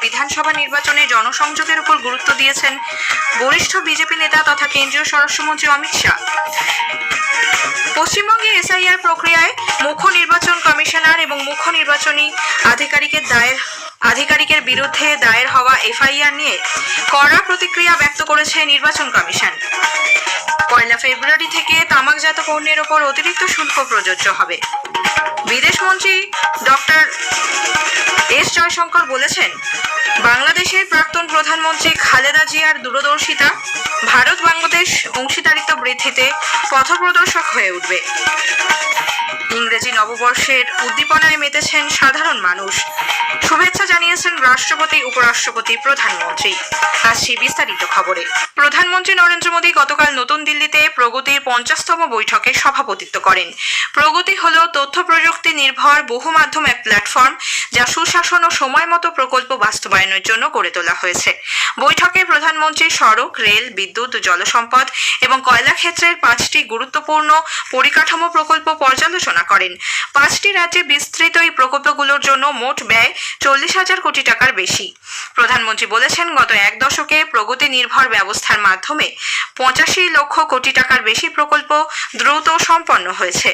বিধানসভা নির্বাচনে জনসংযোগের উপর গুরুত্ব দিয়েছেন বরিষ্ঠ বিজেপি নেতা তথা কেন্দ্রীয় স্বরাষ্ট্রমন্ত্রী অমিত শাহ। পশ্চিমবঙ্গে এসআইআর প্রক্রিয়ায় মুখ্য নির্বাচন কমিশনার এবং মুখ্য নির্বাচনী আধিকারিকের বিরুদ্ধে দায়ের হওয়া এফআইআর নিয়ে কড়া প্রতিক্রিয়া ব্যক্ত করেছে নির্বাচন কমিশন। 1 ফেব্রুয়ারি থেকে তামাকজাত পণ্যের ওপর অতিরিক্ত শুল্ক প্রযোজ্য হবে। বিদেশমন্ত্রী ডক্টর এস জয়শঙ্কর বলেছেন, বাংলাদেশের প্রাক্তন প্রধানমন্ত্রী খালেদা জিয়ার দূরদর্শিতা ভারত বাংলাদেশ অংশীদারিত্ব বৃদ্ধিতে পথপ্রদর্শক হয়ে উঠবে। ইংরেজি নববর্ষের উদ্দীপনায় মেতেছেন সাধারণ মানুষ। শুভেচ্ছা জানিয়েছেন রাষ্ট্রপতি, উপরাষ্ট্রপতি, প্রধানমন্ত্রী। আসছি বিস্তারিত খবরে। প্রধানমন্ত্রী নরেন্দ্র মোদী গতকাল নতুন দিল্লিতে প্রগতির 50তম বৈঠকে সভাপতিত্ব করেন। প্রগতি হল তথ্য প্রযুক্তি নির্ভর বহুমাধ্যম এক প্ল্যাটফর্ম, যা সুশাসন ও সময় মতো প্রকল্প বাস্তবায়নের জন্য গড়ে তোলা হয়েছে। বৈঠকে প্রধানমন্ত্রী সড়ক, রেল, বিদ্যুৎ, জলসম্পদ এবং কয়লা ক্ষেত্রের 5টি গুরুত্বপূর্ণ পরিকাঠামো প্রকল্প পর্যালোচনা করেন। 5টি রাজ্যে বিস্তৃত এই প্রকল্পগুলোর জন্য মোট ব্যয় 40,000 কোটি টাকার বেশি। প্রধানমন্ত্রী বলেছেন, গত এক দশকে প্রগতি নির্ভর ব্যবস্থার মাধ্যমে 85 লক্ষ কোটি টাকার বেশি প্রকল্প দ্রুত সম্পন্ন হয়েছে।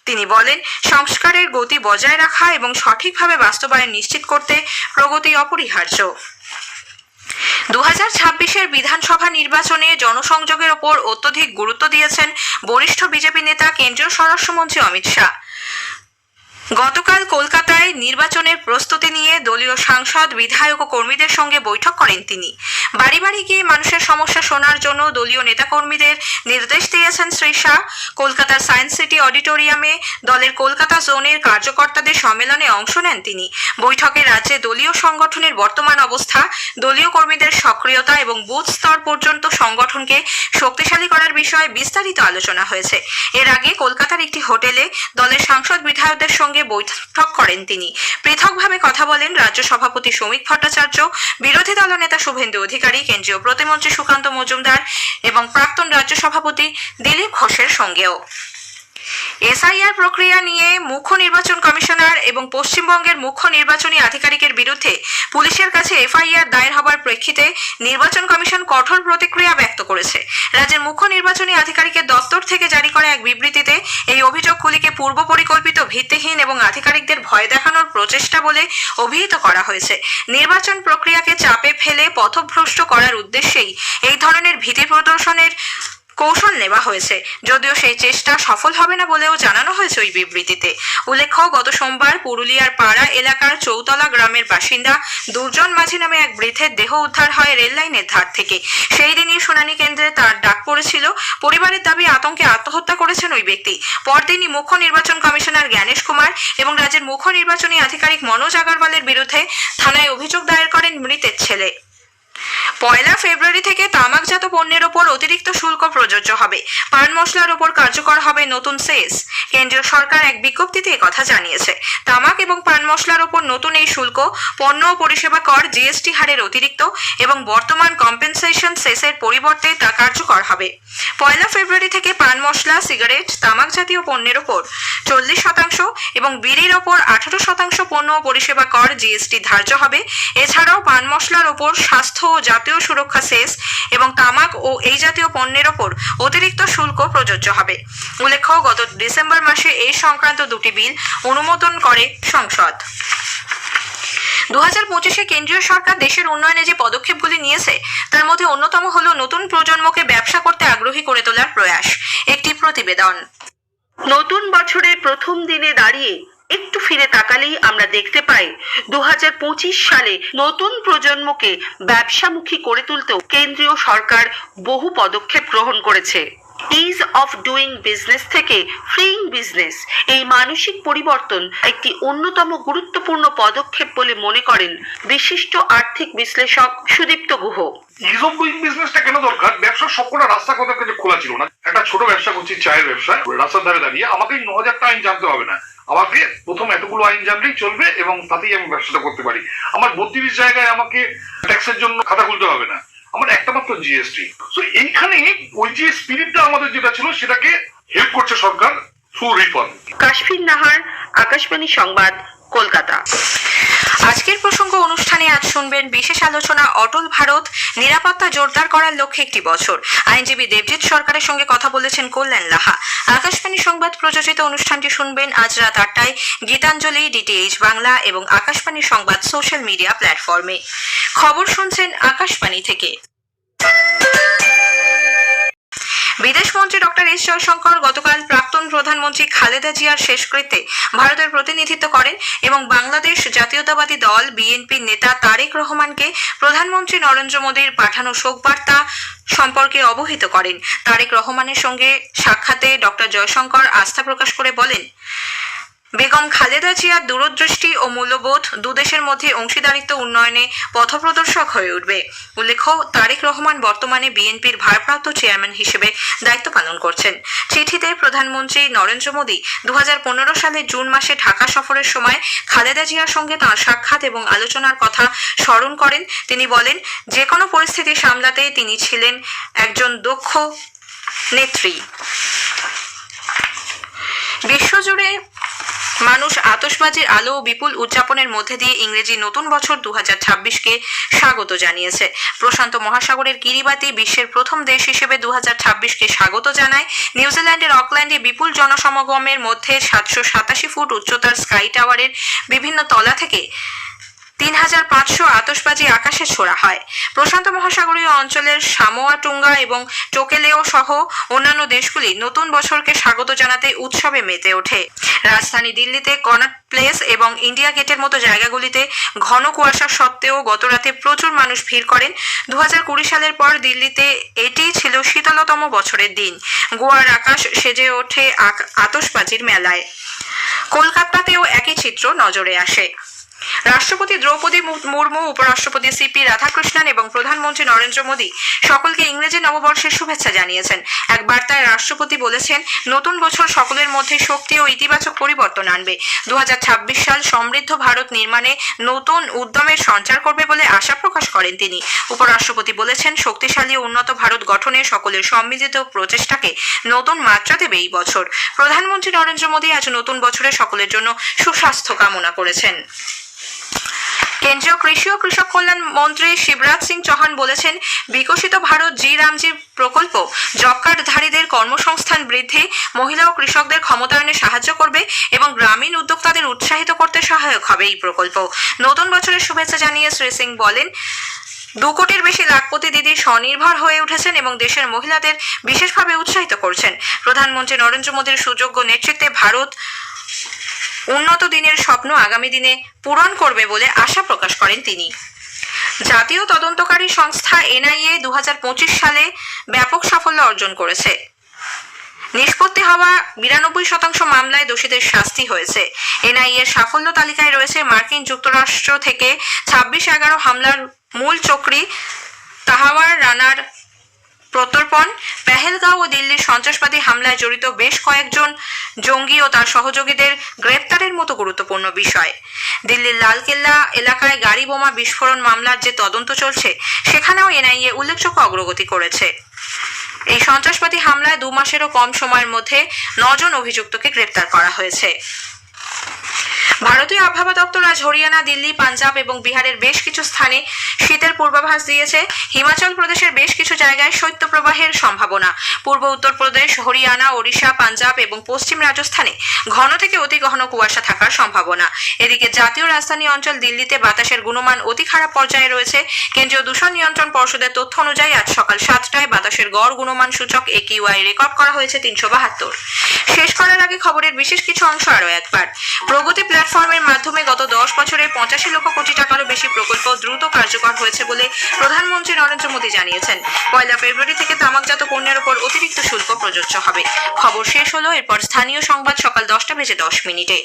তিনি বলেন, সংস্কারের গতি বজায় রাখা এবং সঠিকভাবে বাস্তবায়ন নিশ্চিত করতে প্রগতি অপরিহার্য। 2026-এর বিধানসভা নির্বাচনে জনসংযোগের ওপর অত্যধিক গুরুত্ব দিয়েছেন বরিষ্ঠ বিজেপি নেতা কেন্দ্রীয় স্বরাষ্ট্রমন্ত্রী অমিত শাহ। গতকাল কলকাতায় নির্বাচনের প্রস্তুতি নিয়ে দলীয় সাংসদ, বিধায়ক ও কর্মীদের সঙ্গে বৈঠক করেন তিনি। বাড়ি বাড়ি গিয়ে মানুষের সমস্যা শোনার জন্য দলীয় নেতাকর্মীদের নির্দেশ দিয়েছেন শ্রী শাহ। কলকাতার সায়েন্স সিটি অডিটোরিয়ামে দলের কলকাতা জোনের কার্যকর্তাদের সম্মেলনে অংশ নেন তিনি। বৈঠকে রাজ্যে দলীয় সংগঠনের বর্তমান অবস্থা, দলীয় কর্মীদের সক্রিয়তা এবং বুথ স্তর পর্যন্ত সংগঠনকে শক্তিশালী করার বিষয়ে বিস্তারিত আলোচনা হয়েছে। এর আগে কলকাতার একটি হোটেলে দলের সাংসদ, বিধায়কদের সঙ্গে বৈঠক করেন তিনি। পৃথকভাবে কথা বলেন রাজ্য সভাপতি শ্রমিক ভট্টাচার্য, বিরোধী দলনেতা শুভেন্দু অধিকারী, কেন্দ্রীয় প্রতিমন্ত্রী সুকান্ত মজুমদার এবং প্রাক্তন রাজ্য সভাপতি দিলীপ ঘোষের সঙ্গেও। এসআইআর প্রক্রিয়া নিয়ে মুখ্য নির্বাচন কমিশনার এবং পশ্চিমবঙ্গের মুখ্য নির্বাচনী আধিকারিকের বিরুদ্ধে পুলিশের কাছে এফআইআর দায়ের হবার প্রেক্ষিতে নির্বাচন কমিশন কঠোর প্রতিক্রিয়া ব্যক্ত করেছে। রাজ্যের মুখ্য নির্বাচনী আধিকারিকের দপ্তর থেকে জারি করা এক বিবৃতিতে এই অভিযোগগুলিকে পূর্ব পরিকল্পিত, ভিত্তিহীন এবং আধিকারিকদের ভয় দেখানোর প্রচেষ্টা বলে অভিহিত করা হয়েছে। নির্বাচন প্রক্রিয়াকে চাপে ফেলে পথভ্রষ্ট করার উদ্দেশ্যেই এই ধরনের ভীতি প্রদর্শনের কৌশল নেওয়া হয়েছে, যদিও সেই চেষ্টা সফল হবে না বলেও জানানো হয়েছে ওই বিবৃতিতে। উল্লেখ্য, গত সোমবার পুরুলিয়ার পাড়া এলাকার চৌতলা গ্রামের বাসিন্দা দুর্জন মাঝি নামে এক বৃদ্ধের দেহ উদ্ধার হয় রেল লাইনের ধার থেকে। সেই দিনই শুনানি কেন্দ্রে তার ডাক পড়েছিল। পরিবারের দাবি, আতঙ্কে আত্মহত্যা করেছেন ওই ব্যক্তি। পরদিনই মুখ্য নির্বাচন কমিশনার জ্ঞানেশ কুমার এবং রাজ্যের মুখ্য নির্বাচনী আধিকারিক মনোজ আগরওয়ালের বিরুদ্ধে থানায় অভিযোগ দায়ের করেন মৃতের ছেলে। 1 ফেব্রুয়ারি থেকে তামাকজাত পণ্যের ওপর অতিরিক্ত শুল্ক প্রযোজ্য হবে। পান মশলার ওপর কার্যকর হবে নতুন সেস। কেন্দ্রীয় সরকার এক বিজ্ঞপ্তিতে কথা জানিয়েছে, তামাক এবং পান মশলার ওপর নতুন এই শুল্ক পণ্য ও পরিষেবা কর জিএসটি হারের অতিরিক্ত এবং বর্তমান কম্পেনসেশন সেসের পরিবর্তে তা কার্যকর হবে। 1 ফেব্রুয়ারি থেকে পান মশলা, সিগারেট, তামাক জাতীয় পণ্যের ওপর 40% এবং বিড়ির ওপর 18% পণ্য ও পরিষেবা কর জিএসটি ধার্য হবে। এছাড়াও পান মশলার ওপর স্বাস্থ্য ও জাতীয় সুরক্ষা সেস এবং তামাক ও এই জাতীয় পণ্যের ওপর অতিরিক্ত শুল্ক প্রযোজ্য হবে। উল্লেখ্য, গত ডিসেম্বর মাসে এই সংক্রান্ত 2টি বিল অনুমোদন করে সংসদ। 2025-এ কেন্দ্রীয় সরকার দেশের উন্নয়নে যে পদক্ষেপগুলি নিয়েছে তার মধ্যে অন্যতম হল নতুন প্রজন্মকে ব্যবসা করতে আগ্রহী করে তোলার প্রয়াস। একটি প্রতিবেদন। নতুন বছরের প্রথম দিনে দাঁড়িয়ে একটু ফিরে তাকালেই আমরা দেখতে পাই 2025 সালে নতুন প্রজন্মকে ব্যবসামুখী করে তুলতেও কেন্দ্রীয় সরকার বহু পদক্ষেপ গ্রহণ করেছে। ইজ অফ ডুইং বিজনেস থেকে ফ্রিং বিজনেস, এই মানসিক পরিবর্তন একটি অন্যতম গুরুত্বপূর্ণ পদক্ষেপ বলে মনে করেন বিশিষ্ট আর্থিক বিশ্লেষক Sudipta Guha. Is of doing বিজনেসটা কেন দরকার? ব্যবসার সবকটা রাস্তা কথা কাছে খোলা ছিল না। একটা ছোট ব্যবসা করছি, চায়ের ব্যবসা, রাস্তার ধারে দাঁড়িয়ে আমাকে 9,000টা আইন জানতে হবে না। আমাকে প্রথম এতগুলো আইন জানলেই চলবে এবং তাতেই আমি ব্যবসাটা করতে পারি। আমার 32 জায়গায় আমাকে ট্যাক্সের জন্য খাতা খুলতে হবে না, আমার একটা মাত্র জিএসটি। তো এইখানে ওই যে স্পিরিটটা আমাদের যেটা ছিল সেটাকে হেল্প করছে সরকার থ্রু রিফর্ম। কাশফির নাহার, আকাশবাণী সংবাদ, কলকাতা। আজকের প্রসঙ্গ অনুষ্ঠানে আজ শুনবেন বিশেষ আলোচনা অটল ভারত নিরাপত্তা জোরদার করার লক্ষ্যে একটি বছর। আইনজীবী দেবজিৎ সরকারের সঙ্গে কথা বলেছেন কল্যাণ লাহা। আকাশবাণী সংবাদ প্রযোজিত অনুষ্ঠানটি শুনবেন আজ রাত 8টায় গীতাঞ্জলি, ডিটিএইচ বাংলা এবং আকাশবাণী সংবাদ সোশ্যাল মিডিয়া প্ল্যাটফর্মে। খবর শুনছেন আকাশবাণী থেকে। বিদেশমন্ত্রী ডক্টর এস জয়শঙ্কর গতকাল প্রাক্তন প্রধানমন্ত্রী খালেদা জিয়ার শেষকৃত্যে ভারতের প্রতিনিধিত্ব করেন এবং বাংলাদেশ জাতীয়তাবাদী দল বিএনপির নেতা তারেক রহমানকে প্রধানমন্ত্রী নরেন্দ্র মোদীর পাঠানো শোকবার্তা সম্পর্কে অবহিত করেন। তারেক রহমানের সঙ্গে সাক্ষাতে ডক্টর জয়শঙ্কর আস্থা প্রকাশ করে বলেন, বেগম খালেদা জিয়ার দূরদৃষ্টি ও মূল্যবোধ দুদেশের মধ্যে অংশীদারিত্ব উন্নয়নে পথপ্রদর্শক হয়ে উঠবে। উল্লেখ্য, তারেক রহমান বর্তমানে বিএনপির ভারপ্রাপ্ত চেয়ারম্যান হিসেবে দায়িত্ব পালন করছেন। চিঠিতে প্রধানমন্ত্রী নরেন্দ্র মোদী 2015 সালের জুন মাসে ঢাকা সফরের সময় খালেদা জিয়ার সঙ্গে তাঁর সাক্ষাৎ এবং আলোচনার কথা স্মরণ করেন। তিনি বলেন, যে কোনো পরিস্থিতি সামলাতে তিনি ছিলেন একজন দক্ষ নেত্রী। বিশ্বজুড়ে মানুষ আতশবাজির আলো ও বিপুল উদযাপনের মধ্যে দিয়ে ইংরেজি নতুন বছর 2026কে স্বাগত জানিয়েছে। প্রশান্ত মহাসাগরের কিরিবাতি বিশ্বের প্রথম দেশ হিসেবে 2026কে স্বাগত জানায়। নিউজিল্যান্ডের অকল্যান্ডে বিপুল জনসমাগমের মধ্যে 787 ফুট উচ্চতার স্কাই টাওয়ারের বিভিন্ন তলা থেকে 3500 আতশবাজি আকাশে ছোড়া হয়। প্রশান্ত মহাসাগরীয় অঞ্চলের সামোয়া, টুঙ্গা এবং টোকেলেও সহ অন্যান্য দেশগুলি নতুন বছরকে স্বাগত জানাতে উৎসবে মেতে ওঠে। রাজধানী দিল্লিতে কনট প্লেস এবং ইন্ডিয়া গেটের মতো জায়গাগুলিতে ঘন কুয়াশা সত্ত্বেও গতরাতে প্রচুর মানুষ ভিড় করেন। 2020 সালের পর দিল্লিতে এটি ছিল শীতলতম বছরের দিন। গোয়ার আকাশ সেজে ওঠে আতশবাজির মেলায়। কলকাতাতেও একই চিত্র নজরে আসে। রাষ্ট্রপতি দ্রৌপদী মুর্মু, উপরাষ্ট্রপতি সিপি রাধাকৃষ্ণন এবং প্রধানমন্ত্রী নরেন্দ্র মোদী সকলকে ইংরেজি নববর্ষের শুভেচ্ছা জানিয়েছেন। এক বার্তায় রাষ্ট্রপতি বলেছেন, নতুন বছর সকলের মধ্যে শক্তি ও ইতিবাচক পরিবর্তন আনবে। 2026 সাল সমৃদ্ধ ভারত নির্মাণে নতুন উদ্যমের সঞ্চার করবে বলে আশা প্রকাশ করেন তিনি। উপরাষ্ট্রপতি বলেছেন, শক্তিশালী ও উন্নত ভারত গঠনে সকলের সম্মিলিত প্রচেষ্টাকে নতুন মাত্রা দেবে এই বছর। প্রধানমন্ত্রী নরেন্দ্র মোদী আজ নতুন বছরে সকলের জন্য সুস্বাস্থ্য কামনা করেছেন। কেন্দ্রীয় কৃষি ও কৃষক কল্যাণ মন্ত্রী শিবরাজ সিং চৌহান বলেছেন, বিকশিত ভারত জি রামজি প্রকল্প জব কার্ডধারীদের কর্মসংস্থান বৃদ্ধি, মহিলা ও কৃষকদের ক্ষমতায়নে সাহায্য করবে এবং গ্রামীণ উদ্যোক্তাদের উৎসাহিত করতে সহায়ক হবে এই প্রকল্প। নতুন বছরের শুভেচ্ছা জানিয়ে শ্রী সিং বলেন, 2 কোটির বেশি লাখপতি দিদি স্বনির্ভর হয়ে উঠেছেন এবং দেশের মহিলাদের বিশেষভাবে উৎসাহিত করছেন। প্রধানমন্ত্রী নরেন্দ্র মোদীর সুযোগ্য নেতৃত্বে ভারত উন্নত দিনের স্বপ্ন আগামী দিনে পূরণ করবে বলে আশা প্রকাশ করেন তিনি। জাতীয় তদন্তকারী সংস্থা এনআইএ 2025 সালে ব্যাপক সাফল্য অর্জন করেছে। নিষ্পত্তি হওয়া 92% মামলায় দোষীদের শাস্তি হয়েছে। এনআইএ এর সাফল্য তালিকায় রয়েছে মার্কিন যুক্তরাষ্ট্র থেকে 26/11 হামলার মূল চক্রী তাহাওয়ার রানার প্রত্যর্পণ, পেহেলগাঁও ও দিল্লির সন্ত্রাসবাদী হামলায় জড়িত বেশ কয়েকজন জঙ্গি ও তার সহযোগীদের গ্রেপ্তারের মতো গুরুত্বপূর্ণ বিষয়। দিল্লির লালকেল্লা এলাকায় গাড়ি বোমা বিস্ফোরণ মামলার যে তদন্ত চলছে, সেখানেও এনআইএ উল্লেখযোগ্য অগ্রগতি করেছে। এই সন্ত্রাসবাদী হামলায় 2 মাসেরও কম সময়ের মধ্যে 9 জন অভিযুক্তকে গ্রেপ্তার করা হয়েছে। ভারতীয় আবহাওয়া দপ্তর আজ হরিয়ানা, দিল্লি, পাঞ্জাব এবং বিহারের বেশ কিছু স্থানে শীতের পূর্বাভাস দিয়েছে। হিমাচল প্রদেশের বেশ কিছু জায়গায় শৈত্যপ্রবাহের সম্ভাবনা। পূর্ব উত্তরপ্রদেশ, হরিয়ানা, ওড়িশা, পাঞ্জাব এবং পশ্চিম রাজস্থানে ঘন থেকে অতি ঘন কুয়াশা থাকার সম্ভাবনা। এদিকে জাতীয় রাজধানী অঞ্চল দিল্লিতে বাতাসের গুণমান অতি খারাপ পর্যায়ে রয়েছে। কেন্দ্রীয় দূষণ নিয়ন্ত্রণ পর্ষদের তথ্য অনুযায়ী আজ সকাল 7টায় বাতাসের গড় গুণমান সূচক AQI রেকর্ড করা হয়েছে 372। শেষ করার আগে খবরের বিশেষ কিছু অংশ আরও একবার। প্রগতি প্ল্যাটফর্মের মাধ্যমে গত 10 বছরে 85 লক্ষ কোটি টাকারও বেশি প্রকল্প দ্রুত কার্যকর হয়েছে বলে প্রধানমন্ত্রী নরেন্দ্র মোদী জানিয়েছেন। 1 ফেব্রুয়ারি থেকে তামাকজাত পণ্যের উপর অতিরিক্ত শুল্ক প্রযোজ্য হবে। খবর শেষ হলো। এরপর স্থানীয় সংবাদ সকাল 10টা বেজে 10 মিনিটে।